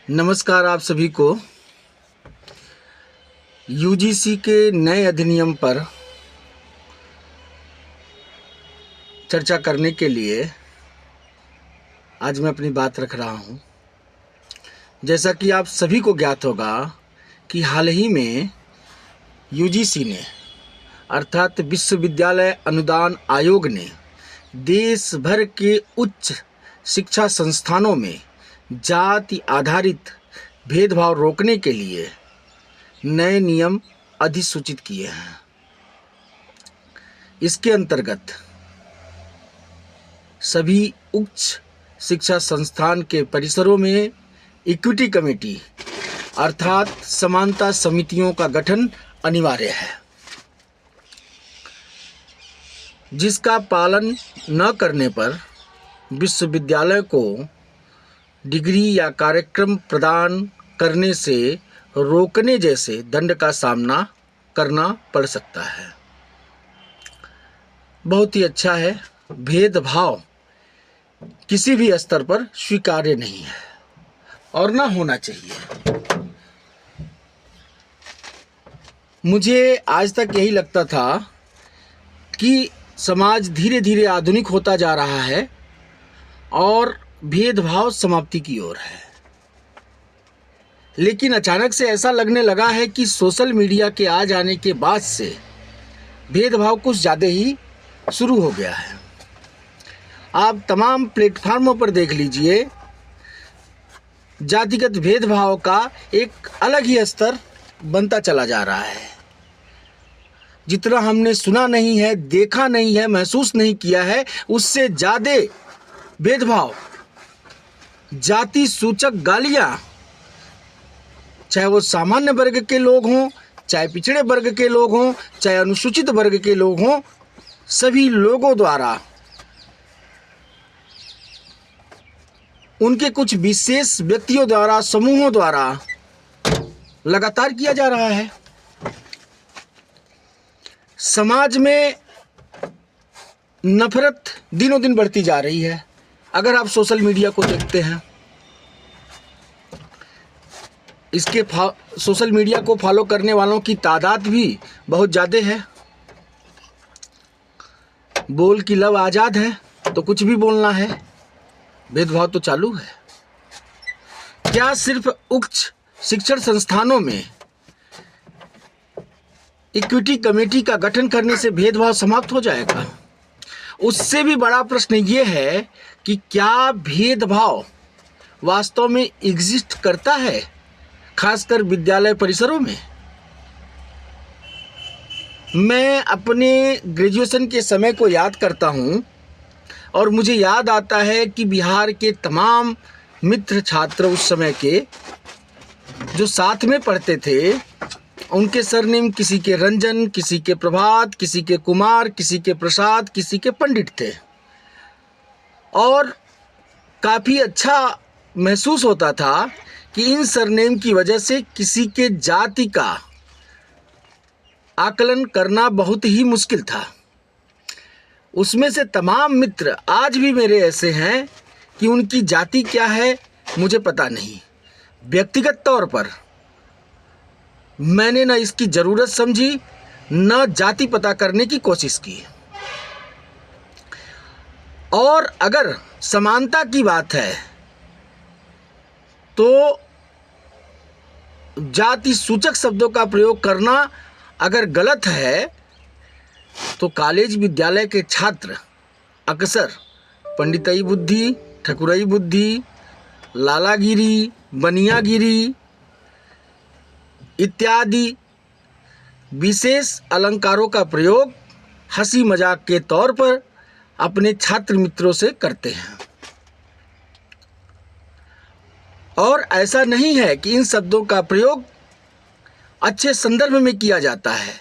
नमस्कार आप सभी को। यूजीसी के नए अधिनियम पर चर्चा करने के लिए आज मैं अपनी बात रख रहा हूं। जैसा कि आप सभी को ज्ञात होगा कि हाल ही में यूजीसी ने अर्थात विश्वविद्यालय अनुदान आयोग ने देश भर के उच्च शिक्षा संस्थानों में जाति आधारित भेदभाव रोकने के लिए नए नियम अधिसूचित किए हैं। इसके अंतर्गत सभी उच्च शिक्षा संस्थान के परिसरों में इक्विटी कमेटी अर्थात समानता समितियों का गठन अनिवार्य है, जिसका पालन न करने पर विश्वविद्यालय को डिग्री या कार्यक्रम प्रदान करने से रोकने जैसे दंड का सामना करना पड़ सकता है। बहुत ही अच्छा है। भेदभाव किसी भी स्तर पर स्वीकार्य नहीं है और ना होना चाहिए। मुझे आज तक यही लगता था कि समाज धीरे धीरे आधुनिक होता जा रहा है और भेदभाव समाप्ति की ओर है, लेकिन अचानक से ऐसा लगने लगा है कि सोशल मीडिया के आ जाने के बाद से भेदभाव कुछ ज़्यादा ही शुरू हो गया है। आप तमाम प्लेटफार्मों पर देख लीजिए, जातिगत भेदभाव का एक अलग ही स्तर बनता चला जा रहा है। जितना हमने सुना नहीं है, देखा नहीं है, महसूस नहीं किया है, उससे ज़्यादा भेदभाव, जाति सूचक गालियाँ, चाहे वो सामान्य वर्ग के लोग हों, चाहे पिछड़े वर्ग के लोग हों, चाहे अनुसूचित वर्ग के लोग हों, सभी लोगों द्वारा उनके कुछ विशेष व्यक्तियों द्वारा, समूहों द्वारा लगातार किया जा रहा है। समाज में नफरत दिनों दिन बढ़ती जा रही है। अगर आप सोशल मीडिया को देखते हैं, इसके सोशल मीडिया को फॉलो करने वालों की तादाद भी बहुत ज़्यादा है। बोल की लव आज़ाद है तो कुछ भी बोलना है, भेदभाव तो चालू है। क्या सिर्फ उच्च शिक्षण संस्थानों में इक्विटी कमेटी का गठन करने से भेदभाव समाप्त हो जाएगा? उससे भी बड़ा प्रश्न ये है कि क्या भेदभाव वास्तव में एग्जिस्ट करता है, खासकर विद्यालय परिसरों में? मैं अपने ग्रेजुएशन के समय को याद करता हूँ और मुझे याद आता है कि बिहार के तमाम मित्र छात्र उस समय के जो साथ में पढ़ते थे, उनके सरनेम किसी के रंजन, किसी के प्रभात, किसी के कुमार, किसी के प्रसाद, किसी के पंडित थे और काफ़ी अच्छा महसूस होता था कि इन सरनेम की वजह से किसी के जाति का आकलन करना बहुत ही मुश्किल था। उसमें से तमाम मित्र आज भी मेरे ऐसे हैं कि उनकी जाति क्या है मुझे पता नहीं। व्यक्तिगत तौर पर मैंने न इसकी ज़रूरत समझी, न जाति पता करने की कोशिश की। और अगर समानता की बात है तो जाति सूचक शब्दों का प्रयोग करना अगर गलत है तो कॉलेज विद्यालय के छात्र अक्सर पंडितई बुद्धि, ठकुरई बुद्धि, लालागिरी, बनियागिरी इत्यादि विशेष अलंकारों का प्रयोग हंसी मजाक के तौर पर अपने छात्र मित्रों से करते हैं। और ऐसा नहीं है कि इन शब्दों का प्रयोग अच्छे संदर्भ में किया जाता है,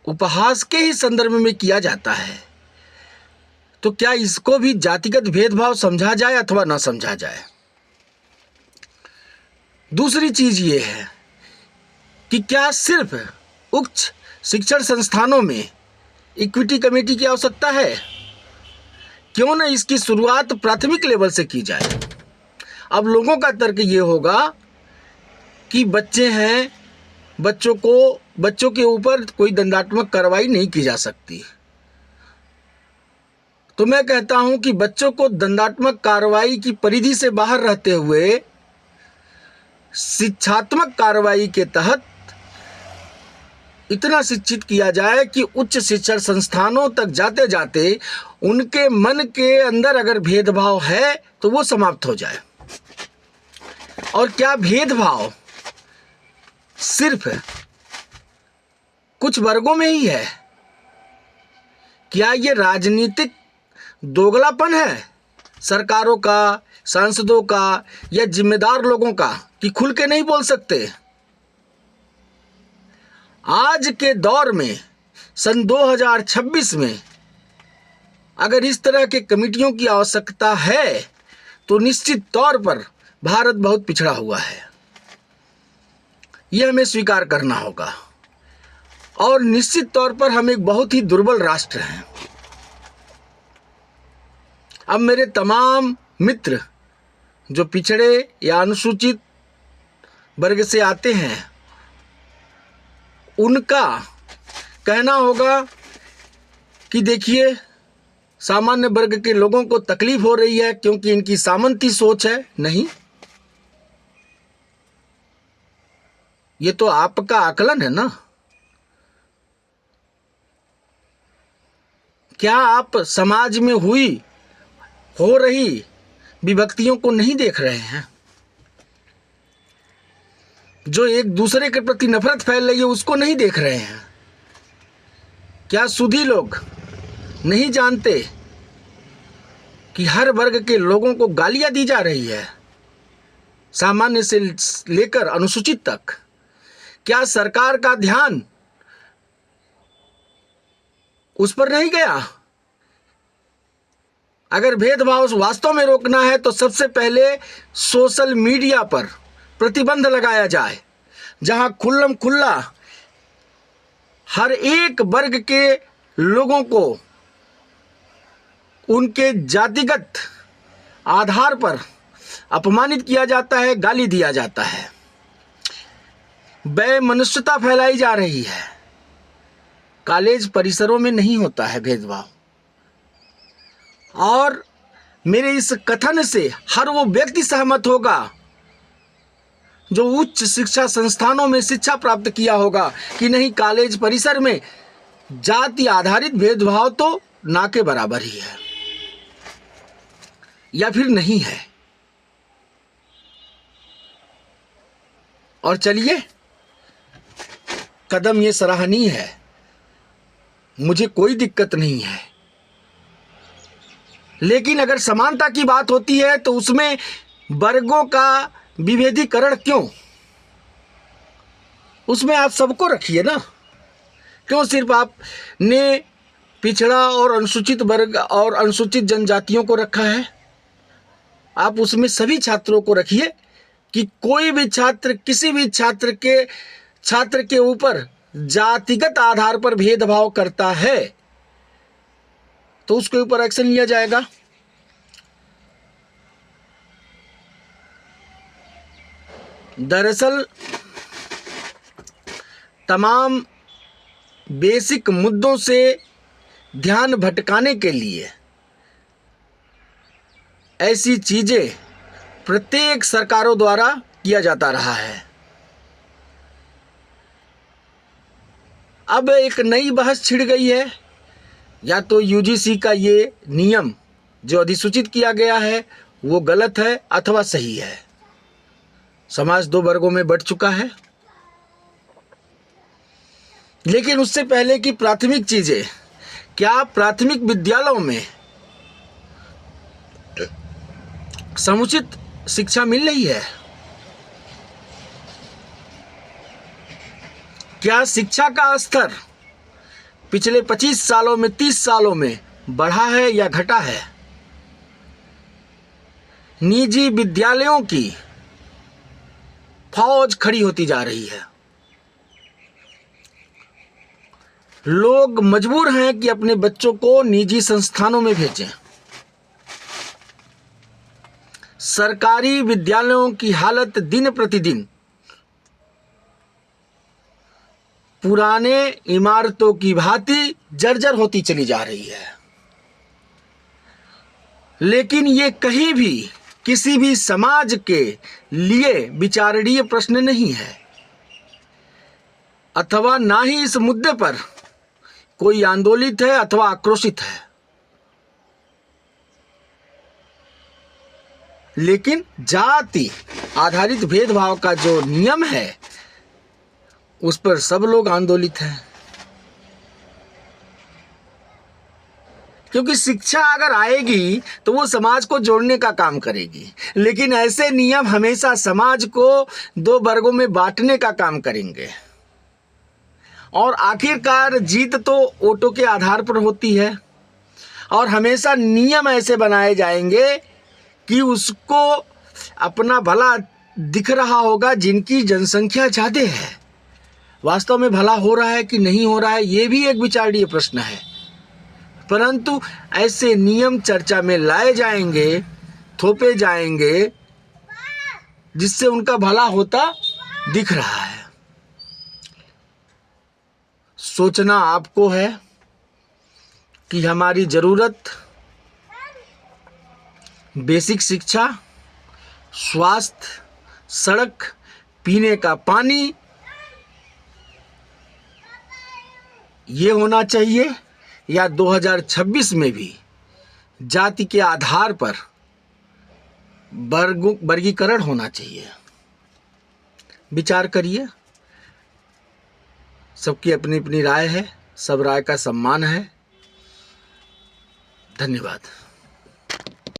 उपहास के ही संदर्भ में किया जाता है। तो क्या इसको भी जातिगत भेदभाव समझा जाए अथवा न समझा जाए? दूसरी चीज़ ये है कि क्या सिर्फ उच्च शिक्षण संस्थानों में इक्विटी कमेटी की आवश्यकता है? क्यों न इसकी शुरुआत प्राथमिक लेवल से की जाए। अब लोगों का तर्क ये होगा कि बच्चे हैं, बच्चों के ऊपर कोई दंडात्मक कार्रवाई नहीं की जा सकती। तो मैं कहता हूं कि बच्चों को दंडात्मक कार्रवाई की परिधि से बाहर रहते हुए शिक्षात्मक कार्रवाई के तहत इतना शिक्षित किया जाए कि उच्च शिक्षण संस्थानों तक जाते जाते उनके मन के अंदर अगर भेदभाव है तो वो समाप्त हो जाए। और क्या भेदभाव सिर्फ कुछ वर्गों में ही है? क्या ये राजनीतिक दोगलापन है सरकारों का, सांसदों का या जिम्मेदार लोगों का कि खुल के नहीं बोल सकते? आज के दौर में सन 2026 में अगर इस तरह के कमिटियों की आवश्यकता है तो निश्चित तौर पर भारत बहुत पिछड़ा हुआ है, यह हमें स्वीकार करना होगा। और निश्चित तौर पर हम एक बहुत ही दुर्बल राष्ट्र हैं। अब मेरे तमाम मित्र जो पिछड़े या अनुसूचित वर्ग से आते हैं, उनका कहना होगा कि देखिए सामान्य वर्ग के लोगों को तकलीफ हो रही है क्योंकि इनकी सामंती सोच है। नहीं, ये तो आपका आकलन है ना। क्या आप समाज में हो रही विभक्तियों को नहीं देख रहे हैं? जो एक दूसरे के प्रति नफरत फैल रही है उसको नहीं देख रहे हैं? क्या सुधी लोग नहीं जानते कि हर वर्ग के लोगों को गालियां दी जा रही है, सामान्य से लेकर अनुसूचित तक? क्या सरकार का ध्यान उस पर नहीं गया? अगर भेदभाव वास्तव में रोकना है तो सबसे पहले सोशल मीडिया पर प्रतिबंध लगाया जाए, जहां खुल्लम खुल्ला हर एक वर्ग के लोगों को उनके जातिगत आधार पर अपमानित किया जाता है, गाली दिया जाता है, वैमनस्यता फैलाई जा रही है। कॉलेज परिसरों में नहीं होता है भेदभाव। और मेरे इस कथन से हर वो व्यक्ति सहमत होगा जो उच्च शिक्षा संस्थानों में शिक्षा प्राप्त किया होगा कि नहीं, कॉलेज परिसर में जाति आधारित भेदभाव तो ना के बराबर ही है या फिर नहीं है। और चलिए, कदम ये सराहनीय है, मुझे कोई दिक्कत नहीं है, लेकिन अगर समानता की बात होती है तो उसमें वर्गों का विभेदीकरण क्यों? उसमें आप सबको रखिए ना। क्यों सिर्फ आपने पिछड़ा और अनुसूचित वर्ग और अनुसूचित जनजातियों को रखा है? आप उसमें सभी छात्रों को रखिए कि कोई भी छात्र किसी भी छात्र के ऊपर जातिगत आधार पर भेदभाव करता है तो उसके ऊपर एक्शन लिया जाएगा। दरअसल तमाम बेसिक मुद्दों से ध्यान भटकाने के लिए ऐसी चीजें प्रत्येक सरकारों द्वारा किया जाता रहा है। अब एक नई बहस छिड़ गई है, या तो यूजीसी का ये नियम जो अधिसूचित किया गया है वो गलत है अथवा सही है। समाज दो वर्गों में बंट चुका है। लेकिन उससे पहले की प्राथमिक चीजें, क्या प्राथमिक विद्यालयों में समुचित शिक्षा मिल रही है? क्या शिक्षा का स्तर पिछले 25 सालों में 30 सालों में बढ़ा है या घटा है? निजी विद्यालयों की फौज खड़ी होती जा रही है। लोग मजबूर हैं कि अपने बच्चों को निजी संस्थानों में भेजें। सरकारी विद्यालयों की हालत दिन प्रतिदिन पुराने इमारतों की भांति जर्जर होती चली जा रही है। लेकिन ये कहीं भी किसी भी समाज के लिए विचारणीय प्रश्न नहीं है, अथवा ना ही इस मुद्दे पर कोई आंदोलित है अथवा आक्रोशित है। लेकिन जाति आधारित भेदभाव का जो नियम है उस पर सब लोग आंदोलित हैं। क्योंकि शिक्षा अगर आएगी तो वो समाज को जोड़ने का काम करेगी, लेकिन ऐसे नियम हमेशा समाज को दो वर्गों में बांटने का काम करेंगे। और आखिरकार जीत तो वोटों के आधार पर होती है, और हमेशा नियम ऐसे बनाए जाएंगे कि उसको अपना भला दिख रहा होगा जिनकी जनसंख्या ज़्यादा है। वास्तव में भला हो रहा है कि नहीं हो रहा है, ये भी एक विचारणीय प्रश्न है। परंतु ऐसे नियम चर्चा में लाए जाएंगे, थोपे जाएंगे, जिससे उनका भला होता दिख रहा है। सोचना आपको है कि हमारी ज़रूरत बेसिक शिक्षा, स्वास्थ्य, सड़क, पीने का पानी ये होना चाहिए, या 2026 में भी जाति के आधार पर वर्गीकरण होना चाहिए। विचार करिए। सबकी अपनी अपनी राय है, सब राय का सम्मान है। धन्यवाद।